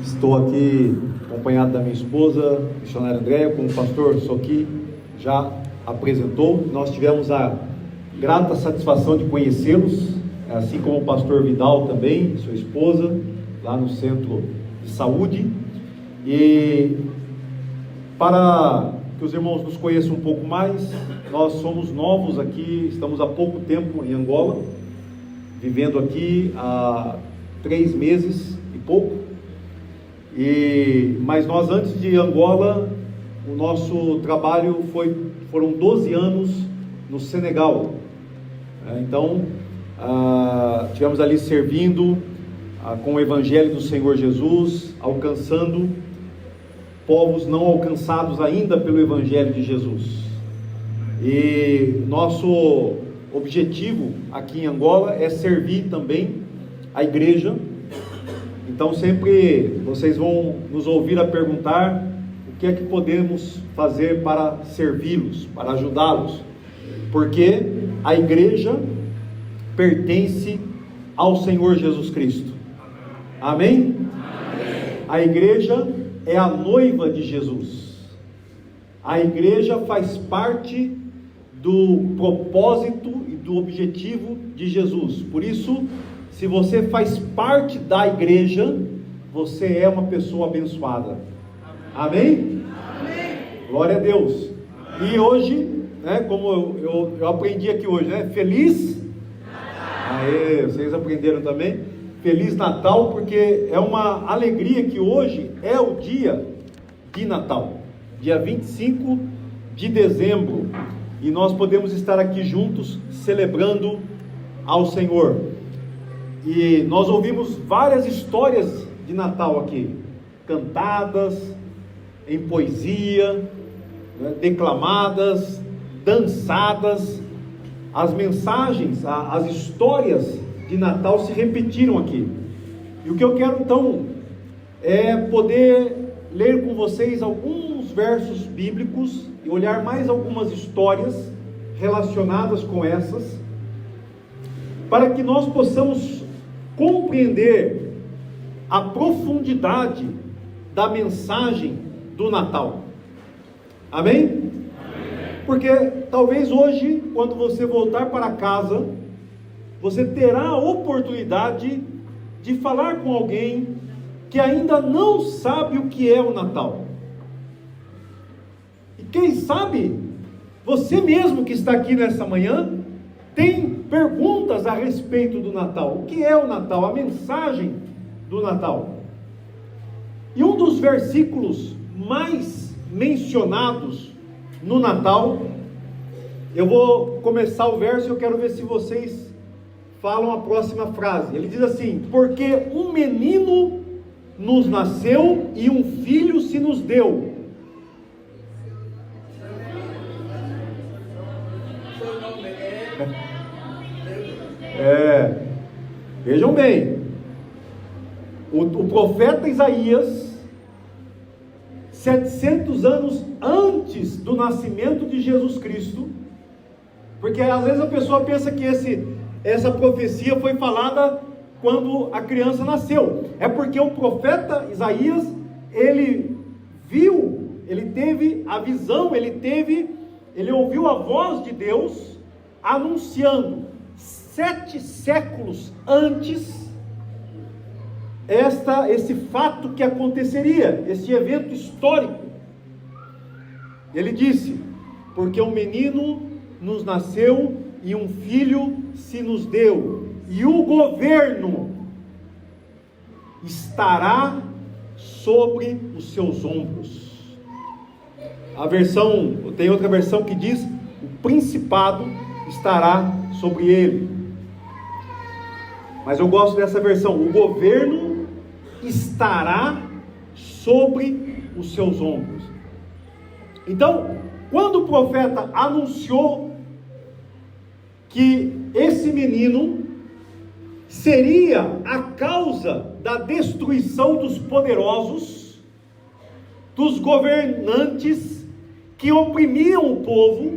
Estou aqui acompanhado da minha esposa, missionária Andréia, como o pastor Soqui já apresentou. Nós tivemos a grata satisfação de conhecê-los, assim como o pastor Vidal também, sua esposa, lá no centro de saúde. E para que os irmãos nos conheçam um pouco mais, nós somos novos aqui, estamos há pouco tempo em Angola, vivendo aqui há 3 meses e pouco. Mas nós, antes de Angola, o nosso trabalho foram 12 anos no Senegal. Então, tivemos ali servindo com o Evangelho do Senhor Jesus, alcançando povos não alcançados ainda pelo Evangelho de Jesus. E nosso objetivo aqui em Angola é servir também a igreja. Então sempre vocês vão nos ouvir a perguntar o que é que podemos fazer para servi-los, para ajudá-los, porque a igreja pertence ao Senhor Jesus Cristo. Amém? Amém. A igreja é a noiva de Jesus. A igreja faz parte do propósito e do objetivo de Jesus. Por isso, se você faz parte da igreja, você é uma pessoa abençoada. Amém? Amém? Glória a Deus. Amém. E hoje, como eu aprendi aqui hoje, Feliz Natal. Aê, vocês aprenderam também? Feliz Natal, porque é uma alegria que hoje é o dia de Natal, dia 25 de dezembro, e nós podemos estar aqui juntos celebrando ao Senhor. E nós ouvimos várias histórias de Natal aqui, cantadas, em poesia, declamadas, dançadas. As mensagens, as histórias de Natal se repetiram aqui. E o que eu quero então é poder ler com vocês alguns versos bíblicos e olhar mais algumas histórias relacionadas com essas, para que nós possamos compreender a profundidade da mensagem do Natal. Amém? Amém? Porque talvez hoje, quando você voltar para casa, você terá a oportunidade de falar com alguém que ainda não sabe o que é o Natal. E quem sabe, você mesmo que está aqui nessa manhã, tem perguntas a respeito do Natal. O que é o Natal? A mensagem do Natal. E um dos versículos mais mencionados no Natal, eu vou começar o verso e eu quero ver se vocês falam a próxima frase. Ele diz assim: porque um menino nos nasceu e um filho se nos deu. Vejam bem, o profeta Isaías, 700 anos antes do nascimento de Jesus Cristo, porque às vezes a pessoa pensa que essa profecia foi falada quando a criança nasceu. É porque o profeta Isaías, ele viu, ele teve a visão, ele ouviu a voz de Deus anunciando: 7 séculos antes, esse fato que aconteceria, esse evento histórico. Ele disse: porque um menino nos nasceu e um filho se nos deu, e o governo estará sobre os seus ombros. Tem outra versão que diz: o principado estará sobre ele. Mas eu gosto dessa versão: o governo estará sobre os seus ombros. Então, quando o profeta anunciou que esse menino seria a causa da destruição dos poderosos, dos governantes que oprimiam o povo,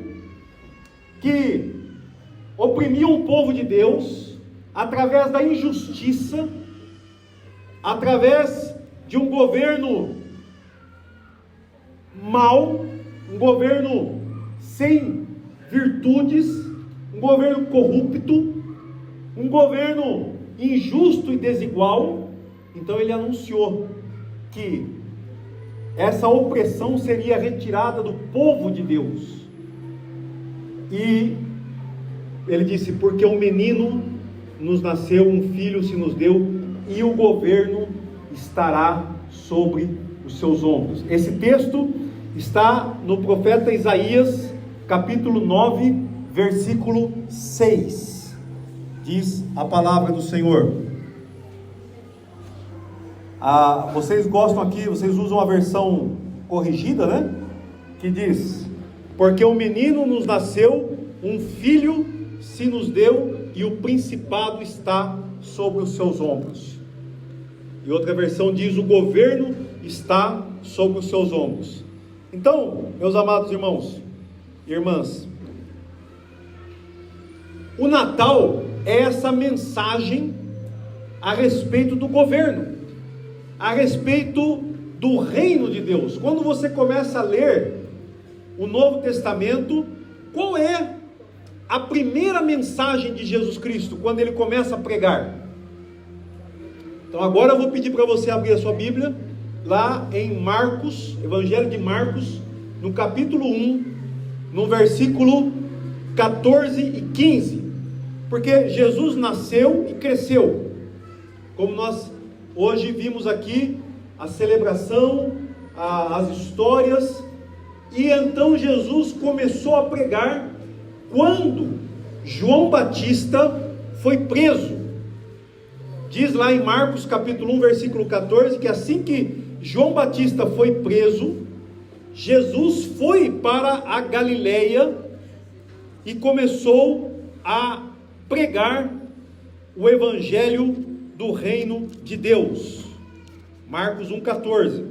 de Deus, através da injustiça, através de um governo mau, um governo sem virtudes, um governo corrupto, um governo injusto e desigual. Então ele anunciou que essa opressão seria retirada do povo de Deus. E ele disse: porque um menino nos nasceu, um filho se nos deu, e o governo estará sobre os seus ombros. Esse texto está no profeta Isaías, capítulo 9, versículo 6. Diz a palavra do Senhor. Vocês gostam aqui, vocês usam a versão corrigida, né? Que diz: porque um menino nos nasceu, um filho se nos deu, e o principado está sobre os seus ombros. E outra versão diz: o governo está sobre os seus ombros. Então, meus amados irmãos e irmãs, o Natal é essa mensagem a respeito do governo, a respeito do reino de Deus. Quando você começa a ler o Novo Testamento, qual é a primeira mensagem de Jesus Cristo, quando ele começa a pregar? Então agora eu vou pedir para você abrir a sua Bíblia, lá em Marcos, Evangelho de Marcos, no capítulo 1, no versículo 14 e 15, porque Jesus nasceu e cresceu, como nós hoje vimos aqui, a celebração, as histórias, e então Jesus começou a pregar quando João Batista foi preso. Diz lá em Marcos capítulo 1, versículo 14, que assim que João Batista foi preso, Jesus foi para a Galileia e começou a pregar o evangelho do reino de Deus. Marcos 1,14.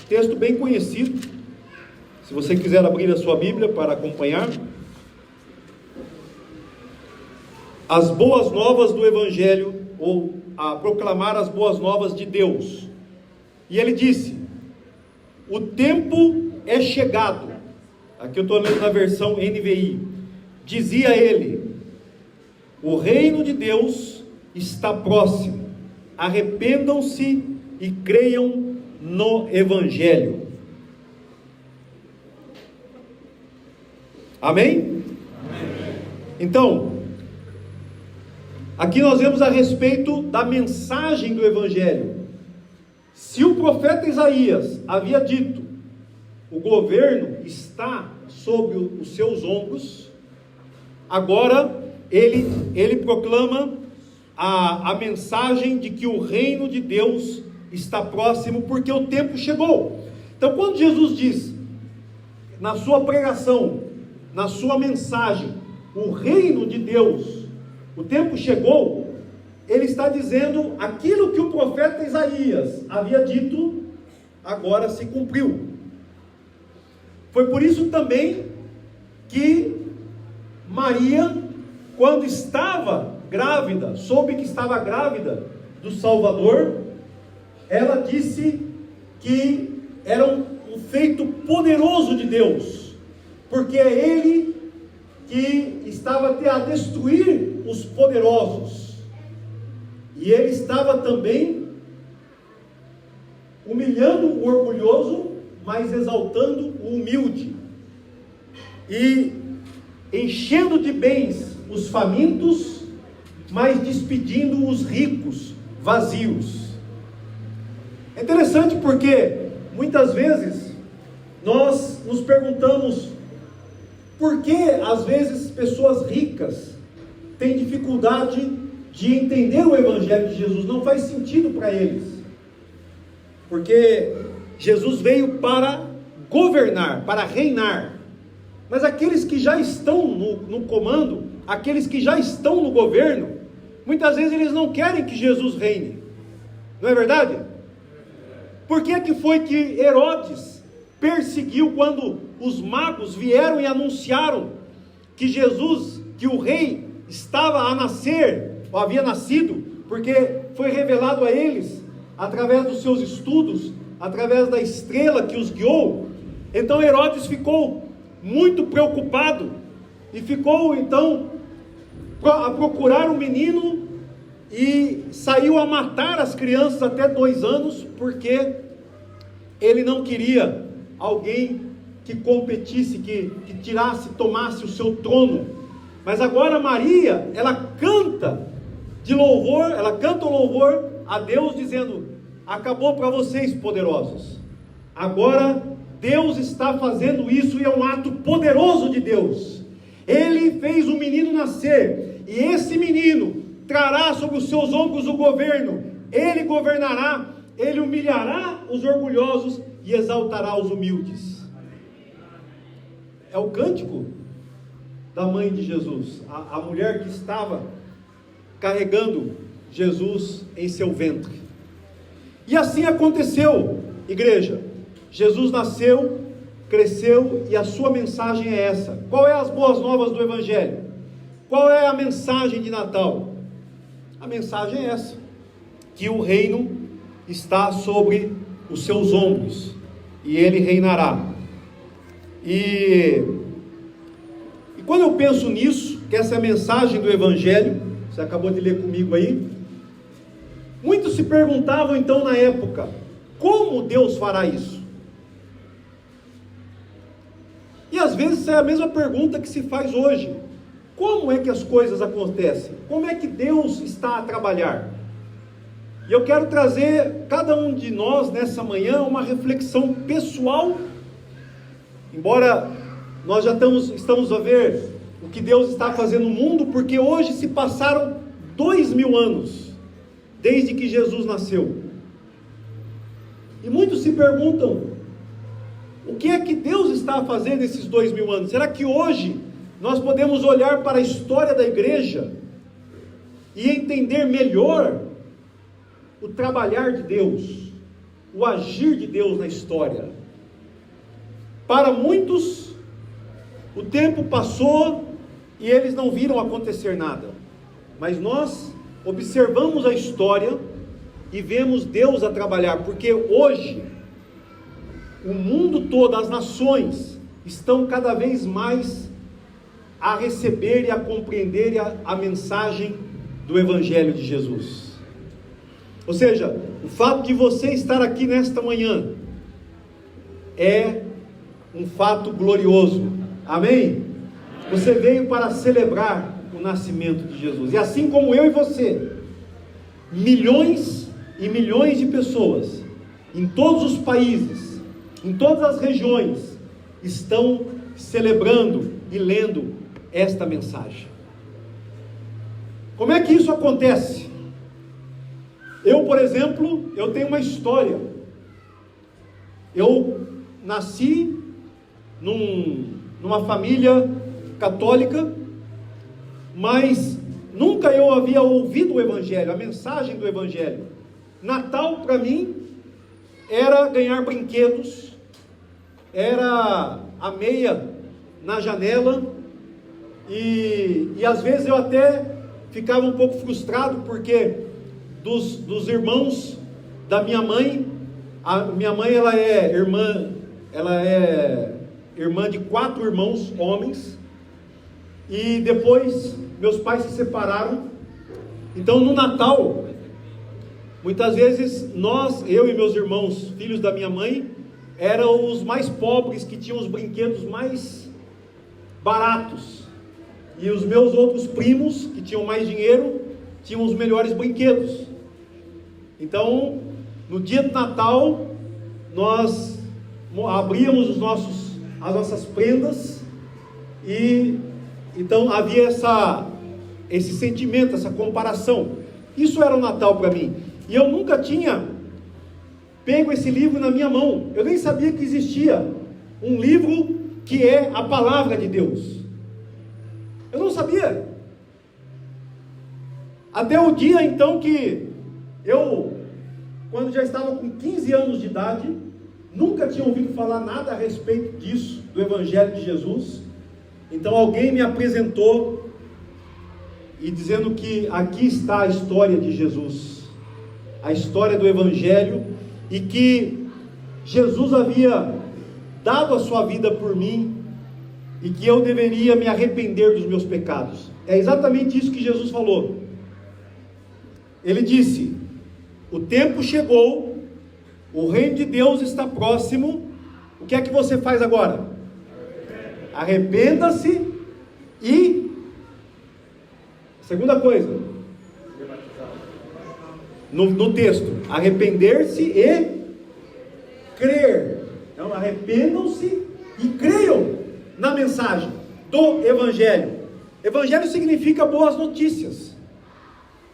Texto bem conhecido. Se você quiser abrir a sua Bíblia para acompanhar. As boas novas do evangelho, ou a proclamar as boas novas de Deus. E ele disse: o tempo é chegado. Aqui eu estou lendo na versão NVI. Dizia ele: o reino de Deus está próximo. Arrependam-se e creiam no evangelho. Amém? Amém. Então, aqui nós vemos a respeito da mensagem do evangelho. Se o profeta Isaías havia dito: o governo está sobre os seus ombros, agora ele proclama a mensagem de que o reino de Deus está próximo, porque o tempo chegou. Então, quando Jesus diz, na sua pregação, na sua mensagem, o reino de Deus, o tempo chegou, ele está dizendo aquilo que o profeta Isaías havia dito, agora se cumpriu. Foi por isso também que Maria, quando estava grávida, soube que estava grávida do Salvador, ela disse que era um feito poderoso de Deus, porque é Ele que estava a destruir os poderosos, e ele estava também humilhando o orgulhoso, mas exaltando o humilde, e enchendo de bens os famintos, mas despedindo os ricos vazios. É interessante porque muitas vezes nós nos perguntamos por que às vezes pessoas ricas têm dificuldade de entender o Evangelho de Jesus. Não faz sentido para eles, porque Jesus veio para governar, para reinar. Mas aqueles que já estão no comando, aqueles que já estão no governo, muitas vezes eles não querem que Jesus reine. Não é verdade? Por que foi que Herodes perseguiu quando os magos vieram e anunciaram que Jesus, que o rei estava a nascer, ou havia nascido, porque foi revelado a eles, através dos seus estudos, através da estrela que os guiou? Então Herodes ficou muito preocupado, e ficou então a procurar o menino, e saiu a matar as crianças até 2 anos, porque ele não queria alguém que competisse, que tirasse, tomasse o seu trono. Mas agora Maria, ela canta de louvor, ela canta o louvor a Deus, dizendo: acabou para vocês, poderosos. Agora Deus está fazendo isso, e é um ato poderoso de Deus. Ele fez o menino nascer, e esse menino trará sobre os seus ombros o governo. Ele governará, ele humilhará os orgulhosos e exaltará os humildes. É o cântico da mãe de Jesus, a mulher que estava carregando Jesus em seu ventre. E assim aconteceu, igreja. Jesus nasceu, cresceu, e a sua mensagem é essa. Qual é as boas novas do Evangelho? Qual é a mensagem de Natal? A mensagem é essa: que o reino está sobre os seus ombros, e ele reinará. E quando eu penso nisso, que essa é a mensagem do Evangelho, você acabou de ler comigo aí, muitos se perguntavam então na época: como Deus fará isso? E às vezes é a mesma pergunta que se faz hoje: como é que as coisas acontecem? Como é que Deus está a trabalhar? E eu quero trazer cada um de nós nessa manhã uma reflexão pessoal, embora nós já estamos a ver o que Deus está fazendo no mundo, porque hoje se passaram 2000 anos desde que Jesus nasceu. E muitos se perguntam: o que é que Deus está fazendo esses 2000 anos? Será que hoje nós podemos olhar para a história da igreja e entender melhor o trabalhar de Deus, o agir de Deus na história? Para muitos, o tempo passou e eles não viram acontecer nada, mas nós observamos a história e vemos Deus a trabalhar, porque hoje o mundo todo, as nações, estão cada vez mais a receber e a compreender a mensagem do Evangelho de Jesus. Ou seja, o fato de você estar aqui nesta manhã é um fato glorioso. Amém? Você veio para celebrar o nascimento de Jesus. E assim como eu e você, milhões e milhões de pessoas em todos os países, em todas as regiões, estão celebrando e lendo esta mensagem. Como é que isso acontece? Eu, por exemplo, eu tenho uma história. Eu nasci numa família católica, mas nunca eu havia ouvido o Evangelho, a mensagem do Evangelho. Natal para mim era ganhar brinquedos, era a meia na janela, e às vezes eu até ficava um pouco frustrado, porque dos irmãos da minha mãe, a minha mãe ela é irmã de 4 irmãos homens, e depois meus pais se separaram. Então no Natal, muitas vezes eu e meus irmãos, filhos da minha mãe, eram os mais pobres, que tinham os brinquedos mais baratos, e os meus outros primos, que tinham mais dinheiro, tinham os melhores brinquedos. Então no dia do Natal nós abríamos as nossas prendas, e então havia esse sentimento, essa comparação. Isso era o Natal para mim, e eu nunca tinha pego esse livro na minha mão. Eu nem sabia que existia um livro que é a palavra de Deus. Eu não sabia. Até o dia então que quando já estava com 15 anos de idade, nunca tinha ouvido falar nada a respeito disso, do Evangelho de Jesus. Então alguém me apresentou, e dizendo que aqui está a história de Jesus, a história do Evangelho, e que Jesus havia dado a sua vida por mim, e que eu deveria me arrepender dos meus pecados. É exatamente isso que Jesus falou. Ele disse: o tempo chegou, o reino de Deus está próximo. O que é que você faz agora? Arrependa-se e... Segunda coisa, no texto, arrepender-se e crer. Então arrependam-se e creiam na mensagem do Evangelho. Evangelho significa boas notícias.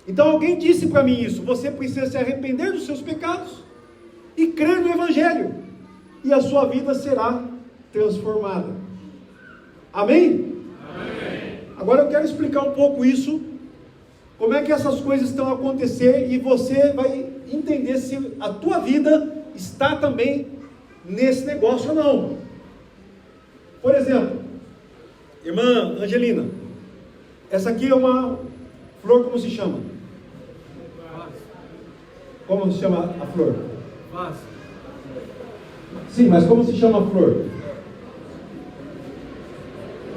Então alguém disse para mim isso: você precisa se arrepender dos seus pecados e crer no Evangelho, e a sua vida será transformada. Amém? Amém. Agora eu quero explicar um pouco isso, como é que essas coisas estão a acontecer, e você vai entender se a tua vida está também nesse negócio ou não. Por exemplo, irmã Angelina, essa aqui é uma flor, como se chama? Como se chama a flor? Sim, mas como se chama a flor?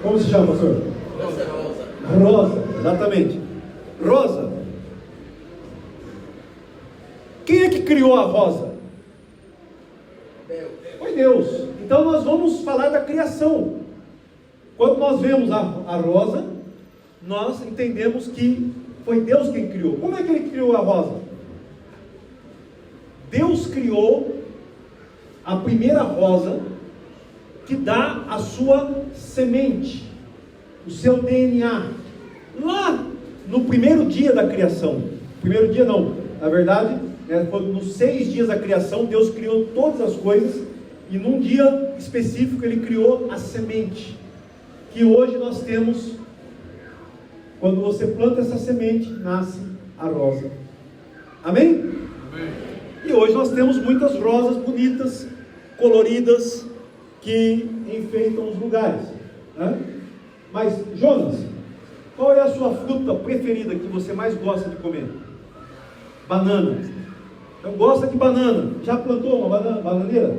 Como se chama, pastor? Rosa, exatamente. Rosa. Quem é que criou a rosa? Foi Deus. Então nós vamos falar da criação. Quando nós vemos a rosa, nós entendemos que foi Deus quem criou. Como é que Ele criou a rosa? Deus criou a primeira rosa, que dá a sua semente, o seu DNA, lá no primeiro dia da criação. Primeiro dia não, na verdade, foi nos 6 dias da criação. Deus criou todas as coisas, e num dia específico Ele criou a semente, que hoje nós temos. Quando você planta essa semente, nasce a rosa. Amém? Amém. E hoje nós temos muitas rosas bonitas, coloridas, que enfeitam os lugares, né? Mas, Jonas, qual é a sua fruta preferida que você mais gosta de comer? Banana. Então gosta de banana. Já plantou uma bananeira?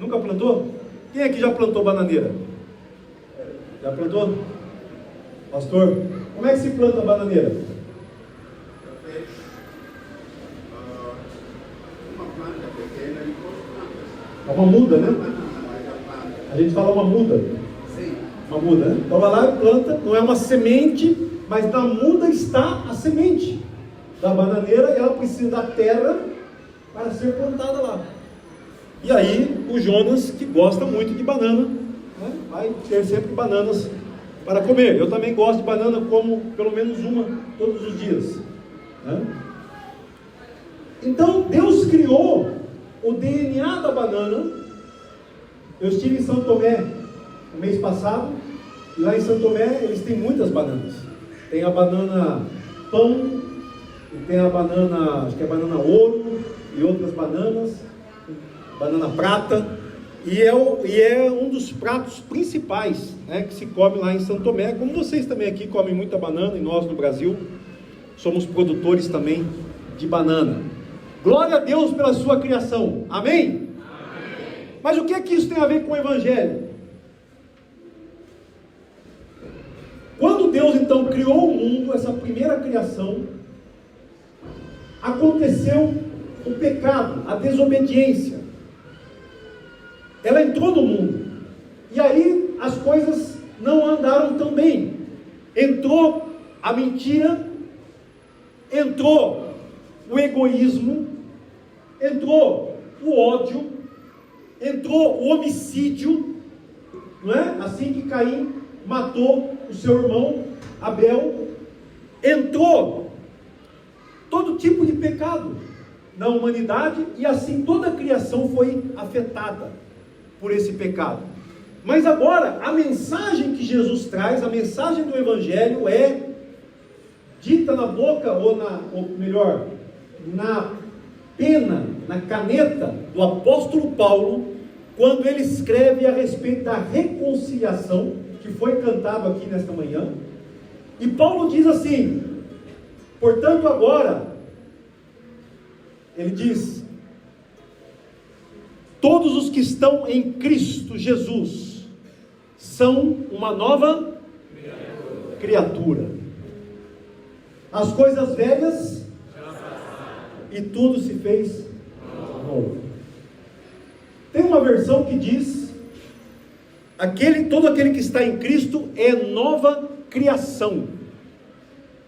Nunca plantou? Quem aqui já plantou bananeira? Já plantou? Pastor, como é que se planta a bananeira? Uma planta pequena e É uma muda, né? A gente fala uma muda. Sim. Uma muda, né? Então vai lá e planta, não é uma semente, mas na muda está a semente da bananeira, e ela precisa da terra para ser plantada lá. E aí o Jonas, que gosta muito de banana, né, vai ter sempre bananas para comer. Eu também gosto de banana, como pelo menos uma todos os dias, né? Então Deus criou o DNA da banana. Eu estive em São Tomé no mês passado, e lá em São Tomé eles têm muitas bananas. Tem a banana pão, e tem a banana, acho que é banana ouro, e outras bananas, banana prata, e é um dos pratos principais, né, que se come lá em São Tomé. Como vocês também aqui comem muita banana, e nós no Brasil somos produtores também de banana. Glória a Deus pela sua criação. Amém? Mas o que é que isso tem a ver com o Evangelho? quando Deus então criou o mundo, essa primeira criação, aconteceu o pecado, a desobediência. Ela entrou no mundo, e aí as coisas não andaram tão bem. Entrou a mentira, entrou o egoísmo, entrou o ódio, entrou o homicídio, não é? Assim que Caim matou o seu irmão Abel, entrou todo tipo de pecado na humanidade, e assim toda a criação foi afetada por esse pecado. Mas agora, a mensagem que Jesus traz, a mensagem do Evangelho é dita na boca, ou melhor, na pena, na caneta do apóstolo Paulo, quando ele escreve a respeito da reconciliação, que foi cantado aqui nesta manhã. E Paulo diz assim: portanto agora, ele diz, todos os que estão em Cristo Jesus são uma nova criatura. As coisas velhas e tudo se fez novo. Tem uma versão que diz: todo aquele que está em Cristo é nova criação.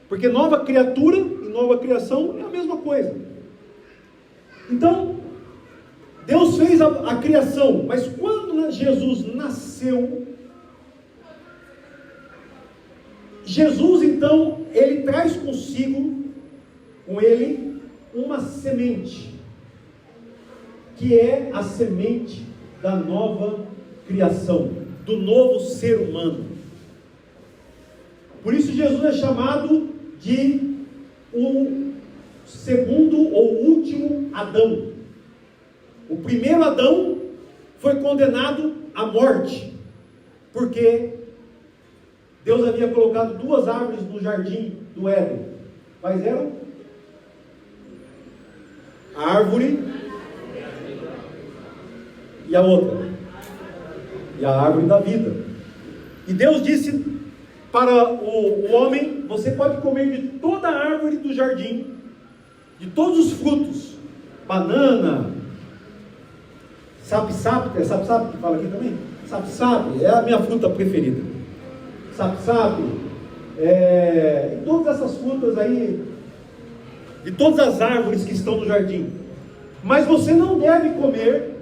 Porque nova criatura e nova criação é a mesma coisa. Então, Deus fez a criação, mas quando Jesus nasceu, Jesus então, ele traz consigo, com ele, uma semente, que é a semente da nova criação, do novo ser humano. Por isso Jesus é chamado de o segundo ou último Adão. O primeiro Adão foi condenado à morte, porque Deus havia colocado duas árvores no jardim do Éden. Quais eram? A árvore e a outra, e a árvore da vida. E Deus disse para o homem: você pode comer de toda a árvore do jardim, de todos os frutos, banana, sapo-sapo, é sapo-sapo que fala aqui também? Sapo-sapo é a minha fruta preferida. Sapo-sapo, e todas essas frutas aí, de todas as árvores que estão no jardim. Mas você não deve comer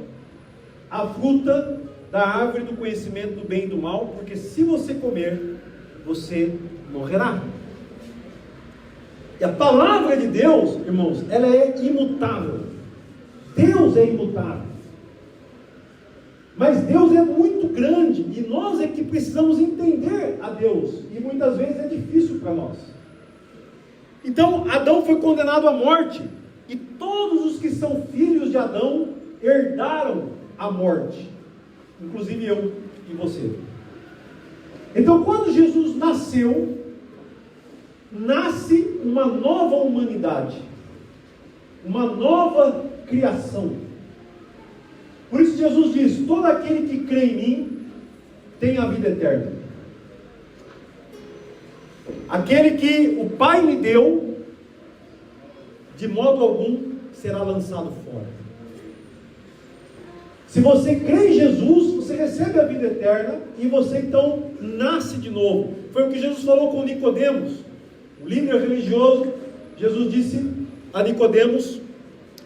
a fruta da árvore do conhecimento do bem e do mal, porque se você comer, você morrerá. E a palavra de Deus, irmãos, ela é imutável. Deus é imutável. Mas Deus é muito grande, e nós é que precisamos entender a Deus, e muitas vezes é difícil para nós. Então, Adão foi condenado à morte, e todos os que são filhos de Adão herdaram a morte, inclusive eu e você. Então, quando Jesus nasceu, nasce uma nova humanidade, uma nova criação. Por isso Jesus diz: todo aquele que crê em mim tem a vida eterna. Aquele que o Pai me deu, de modo algum será lançado fora. Se você crê em Jesus, você recebe a vida eterna, e você então nasce de novo. Foi o que Jesus falou com Nicodemos, o líder religioso. Jesus disse a Nicodemos: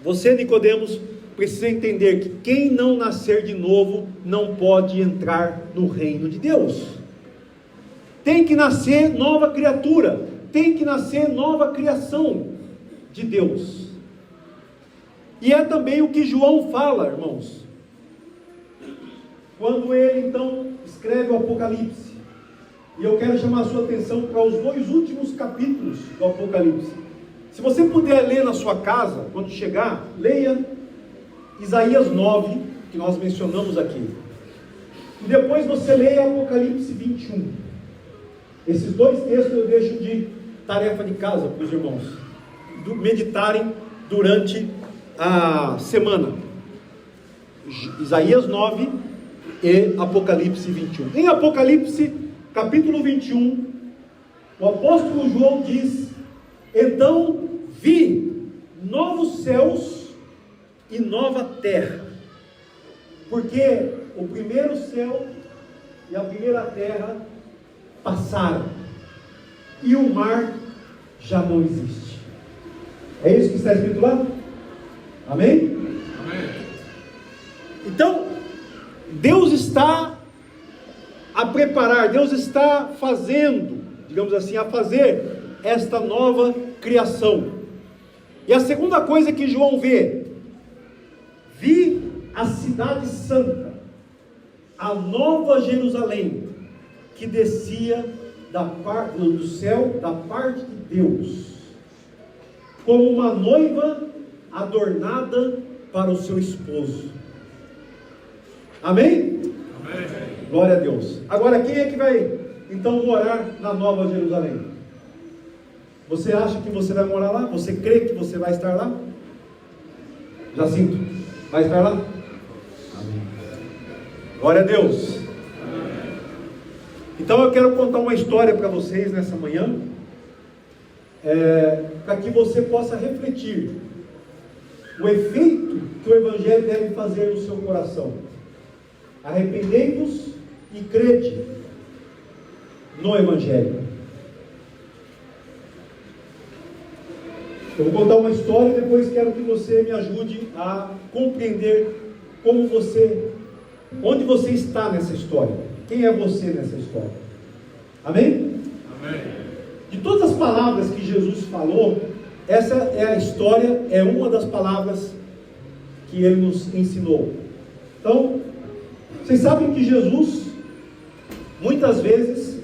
você, Nicodemos, precisa entender que quem não nascer de novo não pode entrar no reino de Deus. Tem que nascer nova criatura, tem que nascer nova criação de Deus. E é também o que João fala, irmãos, quando ele então escreve o Apocalipse. E eu quero chamar a sua atenção para os 2 últimos capítulos do Apocalipse. Se você puder ler na sua casa, quando chegar, leia Isaías 9, que nós mencionamos aqui, e depois você leia Apocalipse 21. Esses 2 textos eu deixo de tarefa de casa para os irmãos meditarem durante a semana. Isaías 9 e Apocalipse 21. Em Apocalipse capítulo 21, O apóstolo João diz: então vi novos céus e nova terra, porque o primeiro céu e a primeira terra passaram, e o mar já não existe. É isso que está escrito lá? Amém? Amém. Então, Deus está a preparar, Deus está fazendo, digamos assim, a fazer esta nova criação. E a segunda coisa que João vê: vi a cidade santa, a nova Jerusalém, que descia da parte do céu, da parte de Deus, como uma noiva adornada para o seu esposo. Amém? Amém. Glória a Deus. Agora, quem é que vai então morar na nova Jerusalém? Você acha que você vai morar lá? Você crê que você vai estar lá? Jacinto, vai estar lá? Amém. Glória a Deus. Amém. Então eu quero contar uma história para vocês nessa manhã, para que você possa refletir o efeito que o Evangelho deve fazer no seu coração. Arrependei-vos e crede no Evangelho. Eu vou contar uma história e depois quero que você me ajude a compreender onde você está nessa história. Quem é você nessa história? Amém? Amém. De todas as palavras que Jesus falou, essa é a história, é uma das palavras que ele nos ensinou. Então, vocês sabem que Jesus, muitas vezes,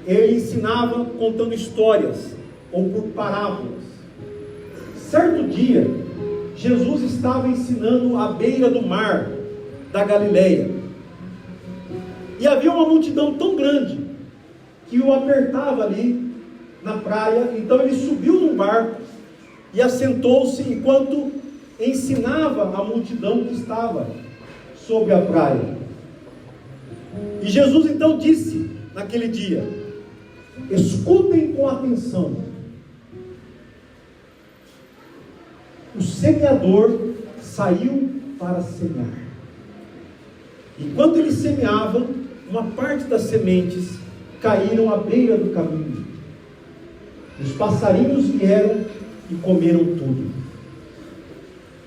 ele ensinava contando histórias, ou por parábolas. Certo dia, Jesus estava ensinando à beira do mar da Galileia, e havia uma multidão tão grande, que o apertava ali na praia. Então ele subiu num barco, e assentou-se enquanto ensinava a multidão que estava sobre a praia. E Jesus então disse naquele dia: escutem com atenção. O semeador saiu para semear. Enquanto ele semeava, uma parte das sementes caíram à beira do caminho. Os passarinhos vieram e comeram tudo.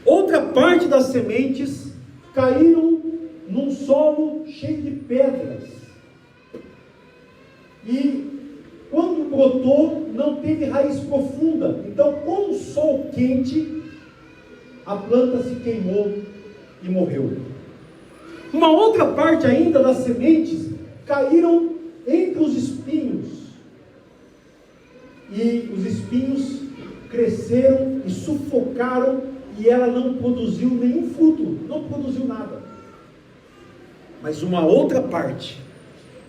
Outra parte das sementes caíram num solo cheio de pedras. E quando brotou, não teve raiz profunda. Então, com o sol quente, a planta se queimou e morreu. Uma outra parte ainda das sementes caíram entre os espinhos. E os espinhos cresceram e sufocaram, e ela não produziu nenhum fruto, não produziu nada. Mas uma outra parte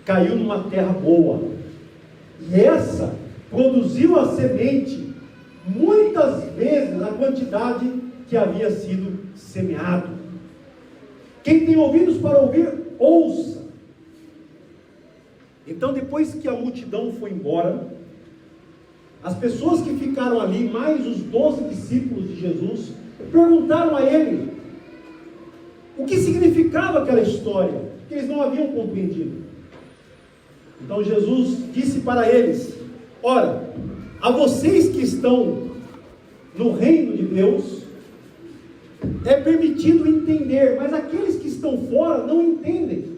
caiu numa terra boa, e essa produziu a semente muitas vezes a quantidade que havia sido semeado. Quem tem ouvidos para ouvir, ouça. Então, depois que a multidão foi embora, as pessoas que ficaram ali, mais os 12 discípulos de Jesus, perguntaram a ele o que significava aquela história, que eles não haviam compreendido. Então Jesus disse para eles: ora, a vocês que estão no reino de Deus, é permitido entender, mas aqueles que estão fora não entendem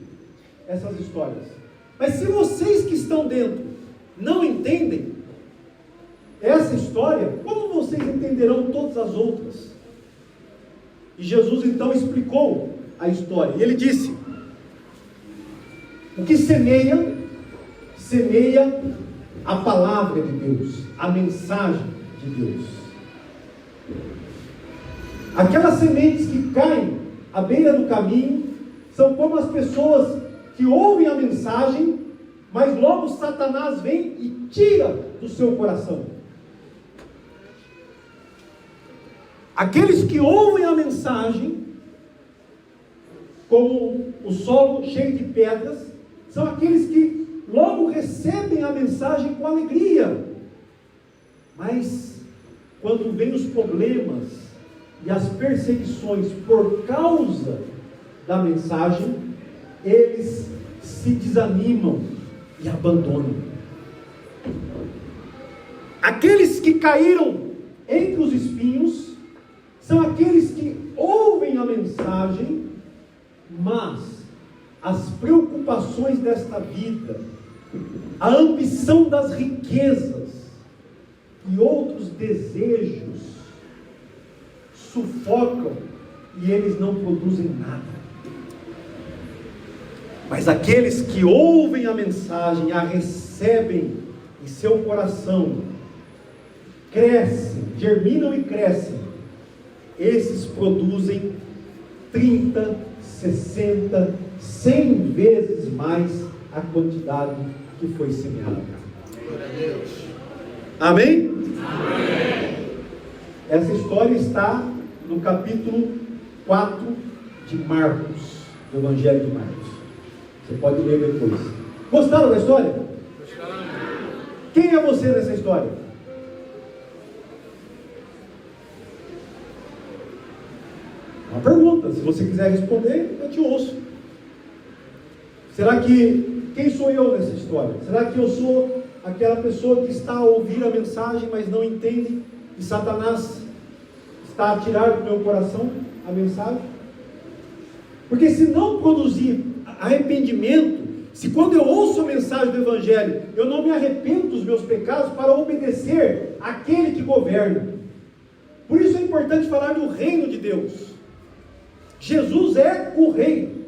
essas histórias. Mas se vocês que estão dentro não entendem essa história, como vocês entenderão todas as outras? E Jesus então explicou a história, e ele disse: o que semeia, semeia a palavra de Deus, a mensagem de Deus. Aquelas sementes que caem à beira do caminho são como as pessoas que ouvem a mensagem, mas logo Satanás vem e tira do seu coração. Aqueles que ouvem a mensagem, como o solo cheio de pedras, são aqueles que logo recebem a mensagem com alegria. Mas quando vem os problemas e as perseguições por causa da mensagem, eles se desanimam e abandonam. Aqueles que caíram entre os espinhos são aqueles que ouvem a mensagem, mas as preocupações desta vida, a ambição das riquezas e outros desejos sufocam e eles não produzem nada. Mas aqueles que ouvem a mensagem, a recebem em seu coração, crescem, germinam e crescem, esses produzem 30, 60, 100 vezes mais a quantidade que foi semeada. Glória a Deus. Amém? Amém. Essa história está no capítulo 4 de Marcos, do Evangelho de Marcos. Você pode ler depois. Gostaram da história? Gostamos. Quem é você nessa história? Uma pergunta. Se você quiser responder, eu te ouço. Será que... Quem sou eu nessa história? Será que eu sou aquela pessoa que está a ouvir a mensagem, mas não entende, e Satanás está a tirar do meu coração a mensagem? Porque se não produzir arrependimento, se quando eu ouço a mensagem do Evangelho, eu não me arrependo dos meus pecados para obedecer àquele que governa. Por isso é importante falar do reino de Deus. Jesus é o rei.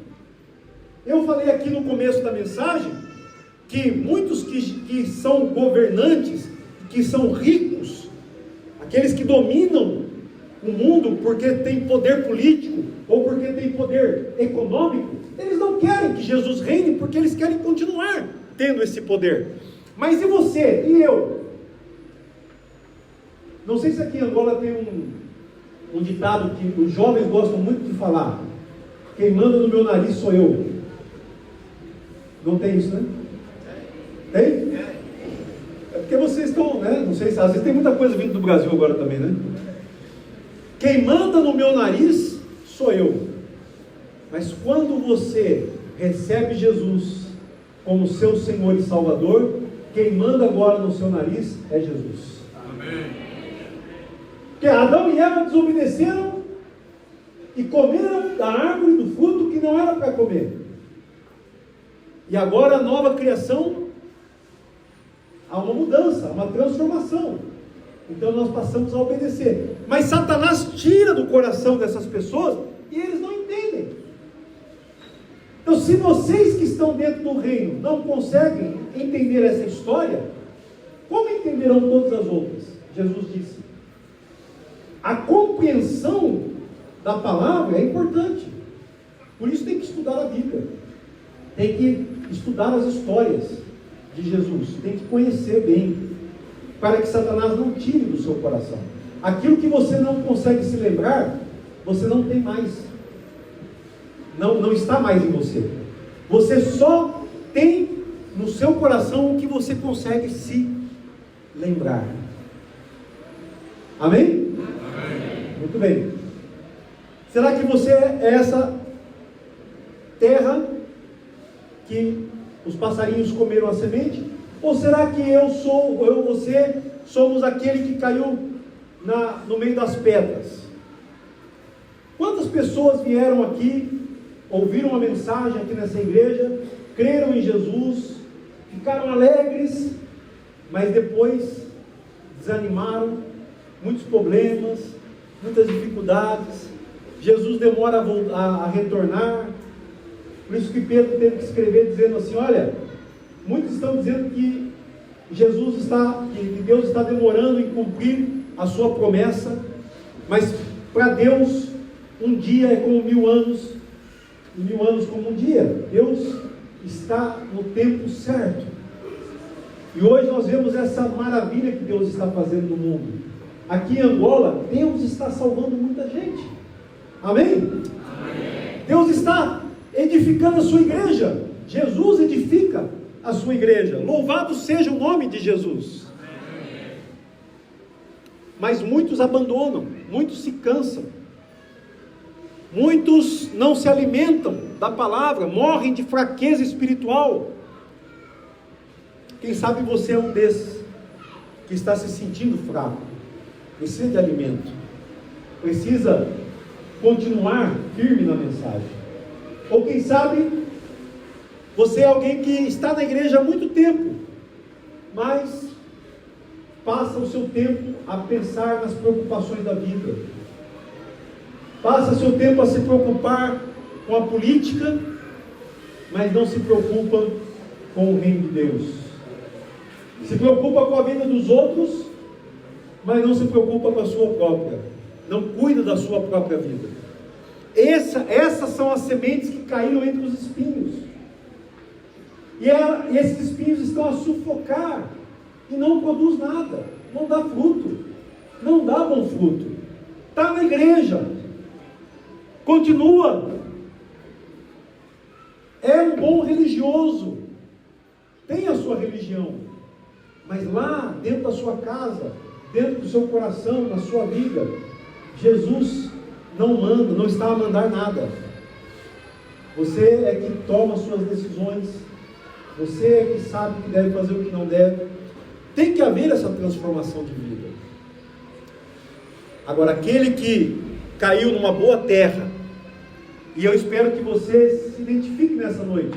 Eu falei aqui no começo da mensagem que muitos que são governantes, que são ricos, aqueles que dominam o mundo porque tem poder político ou porque tem poder econômico, eles não querem que Jesus reine porque eles querem continuar tendo esse poder. Mas e você? E eu? Não sei se aqui em Angola tem um ditado que os jovens gostam muito de falar: quem manda no meu nariz sou eu. Não tem isso, né? Tem? É porque vocês estão, né? Não sei se às vezes tem muita coisa vindo do Brasil agora também, né? Quem manda no meu nariz sou eu. Mas quando você recebe Jesus como seu Senhor e Salvador, quem manda agora no seu nariz é Jesus. Amém. Porque Adão e Eva desobedeceram e comeram da árvore do fruto que não era para comer. E agora a nova criação, há uma mudança, uma transformação. Então nós passamos a obedecer. Mas Satanás tira do coração dessas pessoas e eles não entendem. Então, se vocês que estão dentro do reino não conseguem entender essa história, como entenderão todas as outras? Jesus disse. A compreensão da palavra é importante. Por isso tem que estudar a Bíblia. Tem que estudar as histórias de Jesus. Tem que conhecer bem, para que Satanás não tire do seu coração. Aquilo que você não consegue se lembrar, você não tem mais. Não está mais em você. Você só tem no seu coração o que você consegue se lembrar. Amém? Amém. Muito bem. Será que você é essa terra que os passarinhos comeram a semente? Ou será que você somos aquele que caiu no meio das pedras? Quantas pessoas vieram aqui, ouviram a mensagem aqui nessa igreja, creram em Jesus, ficaram alegres, mas depois desanimaram, muitos problemas, muitas dificuldades, Jesus demora a retornar. Por isso que Pedro teve que escrever dizendo assim: olha, muitos estão dizendo que que Deus está demorando em cumprir a sua promessa, mas para Deus um dia é como 1000 anos, e 1000 anos como um dia. Deus está no tempo certo. E hoje nós vemos essa maravilha que Deus está fazendo no mundo. Aqui em Angola, Deus está salvando muita gente. Amém? Amém. Deus está edificando a sua igreja. Jesus edifica a sua igreja. Louvado seja o nome de Jesus. Mas muitos abandonam, muitos se cansam, muitos não se alimentam da palavra, morrem de fraqueza espiritual. Quem sabe você é um desses que está se sentindo fraco, precisa de alimento, precisa continuar firme na mensagem. Ou quem sabe você é alguém que está na igreja há muito tempo, mas passa o seu tempo a pensar nas preocupações da vida, passa o seu tempo a se preocupar com a política, mas não se preocupa com o reino de Deus, se preocupa com a vida dos outros, mas não se preocupa com a sua própria, não cuida da sua própria vida. Essas são as sementes que caíram entre os espinhos, e esses espinhos estão a sufocar, e não produz nada, não dá fruto, não dá bom fruto. Está na igreja, continua, é um bom religioso, tem a sua religião, mas lá dentro da sua casa, dentro do seu coração, na sua vida, Jesus não manda, não está a mandar nada. Você é que toma suas decisões, você é que sabe o que deve fazer e o que não deve. Tem que haver essa transformação de vida. Agora, aquele que caiu numa boa terra, e eu espero que você se identifique nessa noite,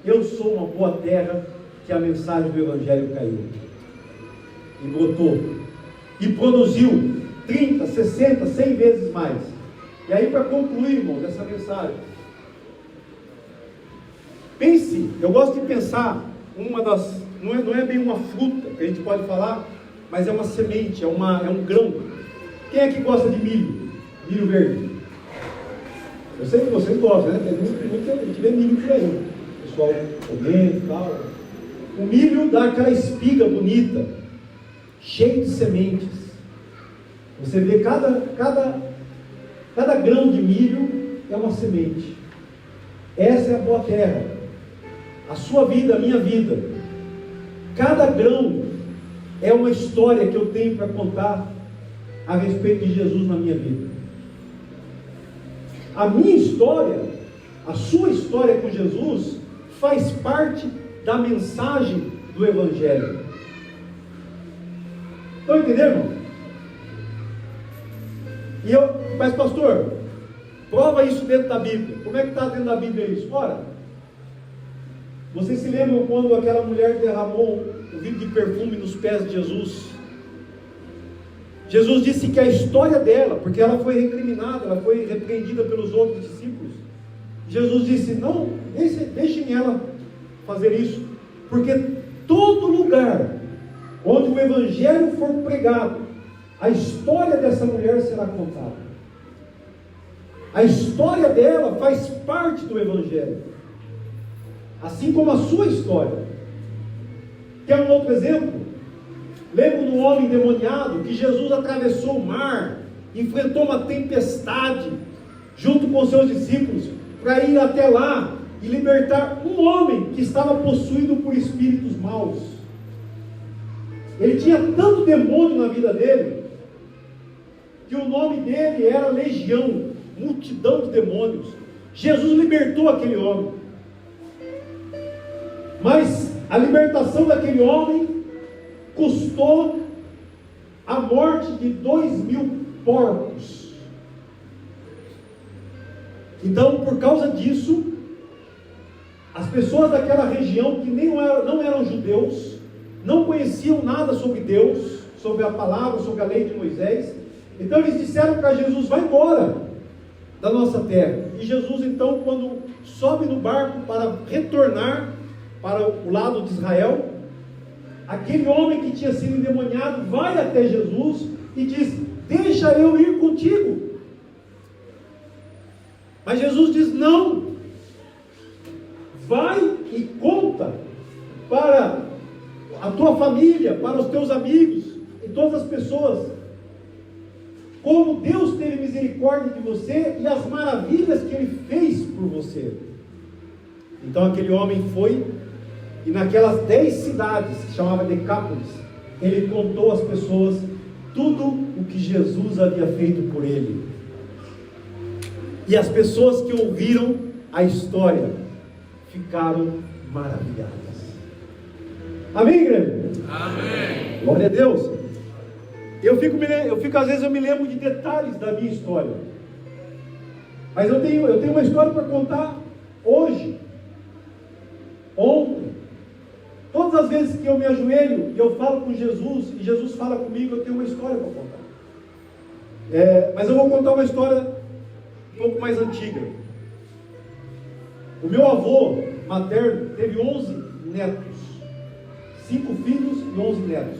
eu sou uma boa terra que a mensagem do Evangelho caiu, e brotou, e produziu 30, 60, 100 vezes mais. E aí, para concluir, irmãos, essa mensagem, pense, eu gosto de pensar, não é bem uma fruta que a gente pode falar, mas é uma semente, é um grão. Quem é que gosta de milho? Milho verde. Eu sei que vocês gostam, né? Tem muita gente vê milho por aí, o pessoal comendo e tal. O milho dá aquela espiga bonita, cheia de sementes. Você vê cada grão de milho é uma semente. Essa é a boa terra. A sua vida, a minha vida. Cada grão é uma história que eu tenho para contar a respeito de Jesus na minha vida. A minha história, a sua história com Jesus, faz parte da mensagem do Evangelho. Estão entendendo, irmão? Mas pastor, prova isso dentro da Bíblia. Como é que está dentro da Bíblia isso? Ora, vocês se lembram quando aquela mulher derramou o vidro de perfume nos pés de Jesus? Jesus disse que a história dela, porque ela foi recriminada, ela foi repreendida pelos outros discípulos. Jesus disse, não, deixem ela fazer isso, porque todo lugar onde o Evangelho for pregado, a história dessa mulher será contada. A história dela faz parte do Evangelho, assim como a sua história. Quer um outro exemplo? Lembra do homem endemoniado que Jesus atravessou o mar, enfrentou uma tempestade junto com seus discípulos para ir até lá e libertar um homem que estava possuído por espíritos maus. Ele tinha tanto demônio na vida dele que o nome dele era Legião, multidão de demônios. Jesus libertou aquele homem, mas a libertação daquele homem custou a morte de 2.000 porcos. Então, por causa disso, as pessoas daquela região que não eram judeus, não conheciam nada sobre Deus, sobre a palavra, sobre a lei de Moisés. Então eles disseram para Jesus, vai embora da nossa terra. E Jesus então, quando sobe no barco para retornar para o lado de Israel, aquele homem que tinha sido endemoniado vai até Jesus e diz, deixa eu ir contigo. Mas Jesus diz, não, vai e conta para a tua família, para os teus amigos e todas as pessoas, como Deus teve misericórdia de você e as maravilhas que Ele fez por você. Então aquele homem foi E naquelas 10 cidades, que chamava Decápolis, ele contou às pessoas tudo o que Jesus havia feito por ele. E as pessoas que ouviram a história ficaram maravilhadas. Amém, igreja? Amém. Glória a Deus. Eu fico, às vezes eu me lembro de detalhes da minha história. Mas eu tenho uma história para contar hoje, ontem. Todas as vezes que eu me ajoelho e eu falo com Jesus, e Jesus fala comigo, eu tenho uma história para contar. Mas eu vou contar uma história um pouco mais antiga. O meu avô materno teve 11 netos. 5 filhos e 11 netos.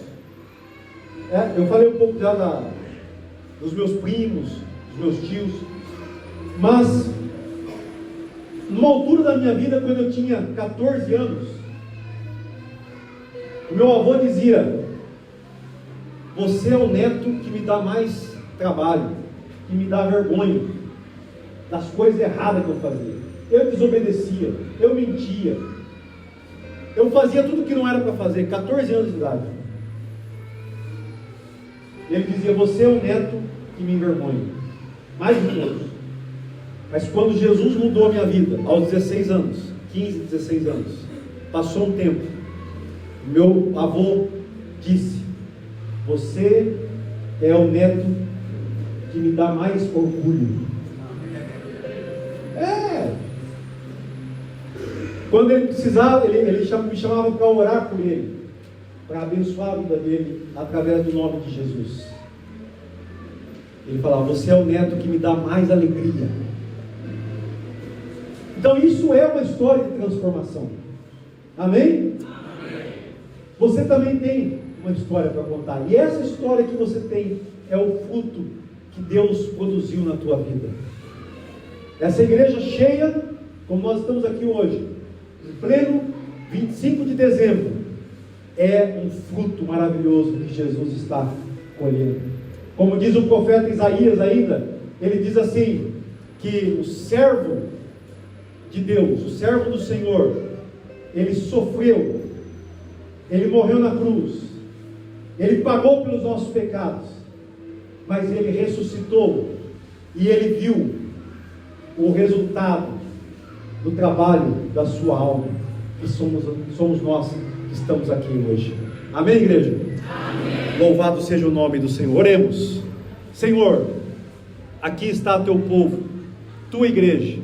Eu falei um pouco já dos meus primos, dos meus tios. Mas, numa altura da minha vida, quando eu tinha 14 anos, o meu avô dizia: você é o neto que me dá mais trabalho, que me dá vergonha das coisas erradas que eu fazia. Eu desobedecia, eu mentia, eu fazia tudo que não era para fazer, 14 anos de idade. Ele dizia: você é o neto que me envergonha, mais de todos. Mas quando Jesus mudou a minha vida, aos 16 anos, 15, 16 anos, passou um tempo, meu avô disse: você é o neto que me dá mais orgulho. Quando ele precisava, ele me chamava para orar por ele, para abençoar a vida dele, através do nome de Jesus. Ele falava: você é o neto que me dá mais alegria. Então isso é uma história de transformação. Amém? Amém. Você também tem uma história para contar. E essa história que você tem é o fruto que Deus produziu na tua vida. Essa igreja cheia, como nós estamos aqui hoje, em pleno 25 de dezembro, é um fruto maravilhoso que Jesus está colhendo. Como diz o profeta Isaías ainda, ele diz assim, que o servo de Deus, o servo do Senhor, ele sofreu, ele morreu na cruz, ele pagou pelos nossos pecados, mas ele ressuscitou, e ele viu o resultado do trabalho da sua alma, que somos nós que estamos aqui hoje. Amém, igreja? Amém. Louvado seja o nome do Senhor. Oremos. Senhor, aqui está teu povo, tua igreja.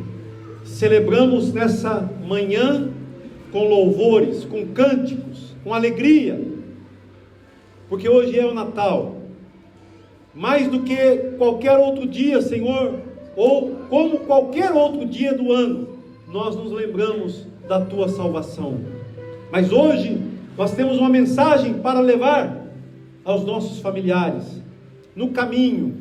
Celebramos nessa manhã com louvores, com cânticos, com alegria, porque hoje é o Natal. Mais do que qualquer outro dia, Senhor, ou como qualquer outro dia do ano, nós nos lembramos da tua salvação. Mas hoje nós temos uma mensagem para levar aos nossos familiares, no caminho,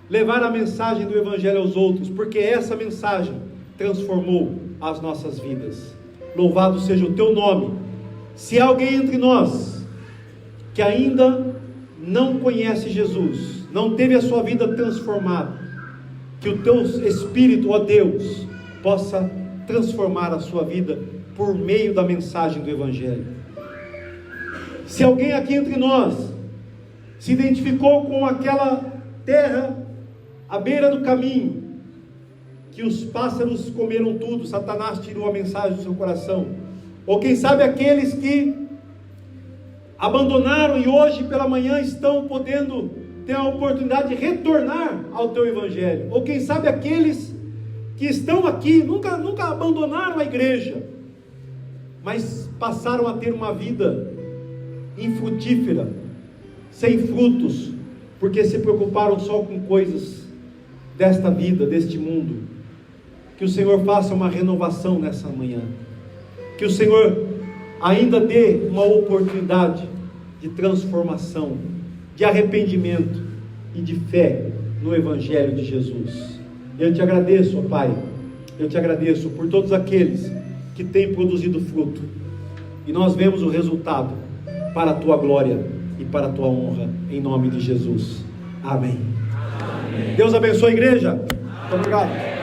levar a mensagem do Evangelho aos outros, porque essa mensagem transformou as nossas vidas. Louvado seja o teu nome. Se há alguém entre nós que ainda não conhece Jesus, não teve a sua vida transformada, que o teu Espírito, ó Deus, possa transformar a sua vida por meio da mensagem do Evangelho. Se alguém aqui entre nós se identificou com aquela terra à beira do caminho, que os pássaros comeram tudo, Satanás tirou a mensagem do seu coração, ou quem sabe aqueles que abandonaram e hoje pela manhã estão podendo ter a oportunidade de retornar ao teu Evangelho, ou quem sabe aqueles que estão aqui, nunca abandonaram a igreja, mas passaram a ter uma vida infrutífera, sem frutos, porque se preocuparam só com coisas desta vida, deste mundo. Que o Senhor faça uma renovação nessa manhã, que o Senhor ainda dê uma oportunidade de transformação, de arrependimento e de fé no Evangelho de Jesus. Eu te agradeço, ó Pai, eu te agradeço por todos aqueles que têm produzido fruto, e nós vemos o resultado para a tua glória e para a tua honra, em nome de Jesus. Amém. Amém. Deus abençoe a igreja. Muito obrigado.